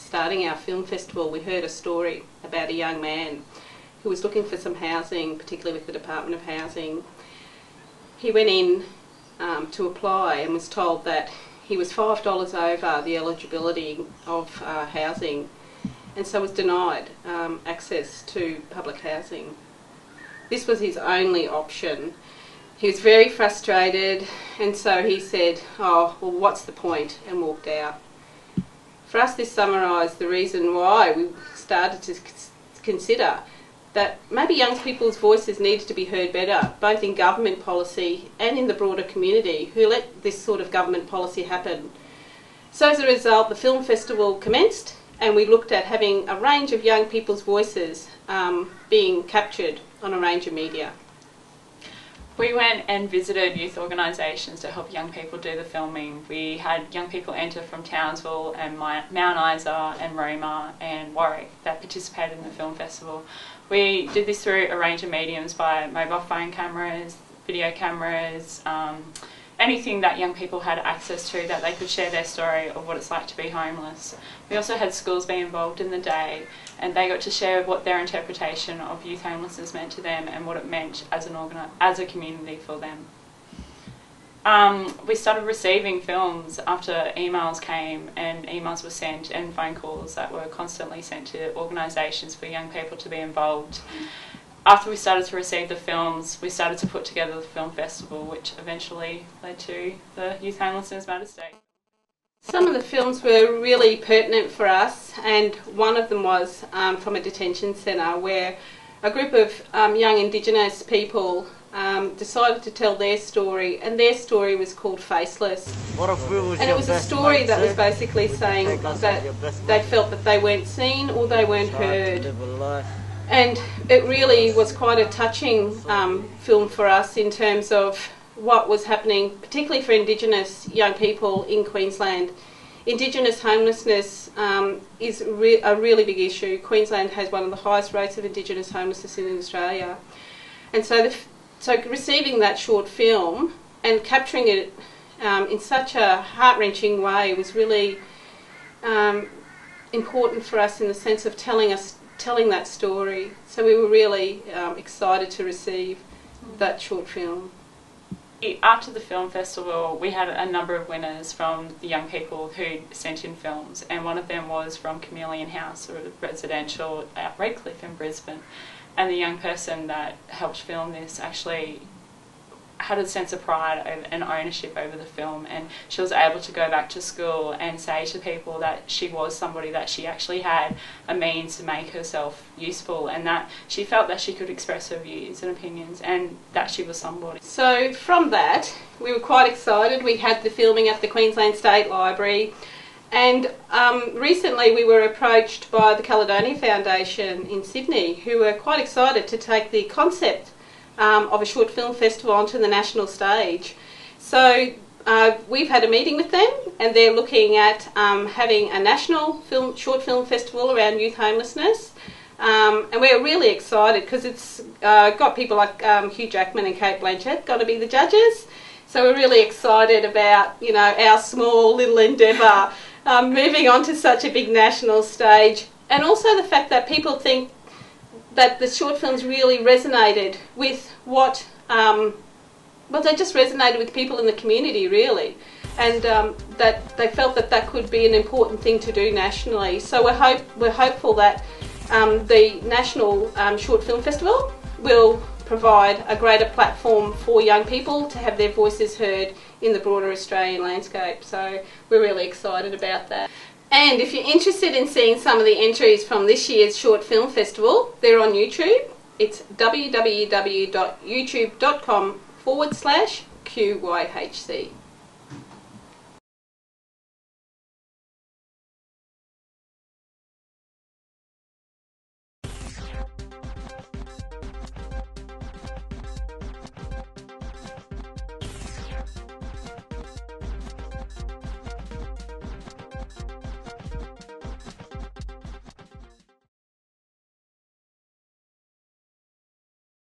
starting our film festival, we heard a story about a young man who was looking for some housing, particularly with the Department of Housing. He went in to apply and was told that he was $5 over the eligibility of housing, and so was denied access to public housing. This was his only option. He was very frustrated, and so he said, "Oh, well, what's the point?" and walked out. For us, this summarised the reason why we started to consider that maybe young people's voices needed to be heard better, both in government policy and in the broader community who let this sort of government policy happen. So as a result, the film festival commenced, and we looked at having a range of young people's voices being captured on a range of media. We went and visited youth organisations to help young people do the filming. We had young people enter from Townsville and Mount Isa and Roma and Warwick that participated in the film festival. We did this through a range of mediums, by mobile phone cameras, video cameras, anything that young people had access to that they could share their story of what it's like to be homeless. We also had schools be involved in the day, and they got to share what their interpretation of youth homelessness meant to them and what it meant as a community for them. We started receiving films after emails came, and emails were sent, and phone calls that were constantly sent to organisations for young people to be involved. After we started to receive the films, we started to put together the film festival, which eventually led to the Youth Homelessness Matters Day. Some of the films were really pertinent for us, and one of them was from a detention centre where a group of young Indigenous people decided to tell their story, and their story was called Faceless. And it was a story that was basically saying that they felt that they weren't seen or they weren't heard. And it really was quite a touching film for us in terms of what was happening, particularly for Indigenous young people in Queensland. Indigenous homelessness is a really big issue. Queensland has one of the highest rates of Indigenous homelessness in Australia. And so, so receiving that short film and capturing it in such a heart-wrenching way was really important for us in the sense of telling that story. So we were really excited to receive that short film. After the film festival, we had a number of winners from the young people who sent in films, and one of them was from Chameleon House, a residential at Redcliffe in Brisbane. And the young person that helped film this actually had a sense of pride and ownership over the film, and she was able to go back to school and say to people that she was somebody, that she actually had a means to make herself useful, and that she felt that she could express her views and opinions, and that she was somebody. So from that, we were quite excited. We had the filming at the Queensland State Library, and recently we were approached by the Caledonia Foundation in Sydney, who were quite excited to take the concept of a short film festival onto the national stage. So we've had a meeting with them, and they're looking at having a national short film festival around youth homelessness, and we're really excited because it's got people like Hugh Jackman and Kate Blanchett going to be the judges. So we're really excited about, you know, our small little endeavour moving on to such a big national stage, and also the fact that people think that the short films really resonated with what, well, they just resonated with people in the community, really, and that they felt that that could be an important thing to do nationally. So we're hopeful that the National Short Film Festival will provide a greater platform for young people to have their voices heard in the broader Australian landscape. So we're really excited about that. And if you're interested in seeing some of the entries from this year's Short Film Festival, they're on YouTube. It's www.youtube.com/QYHC.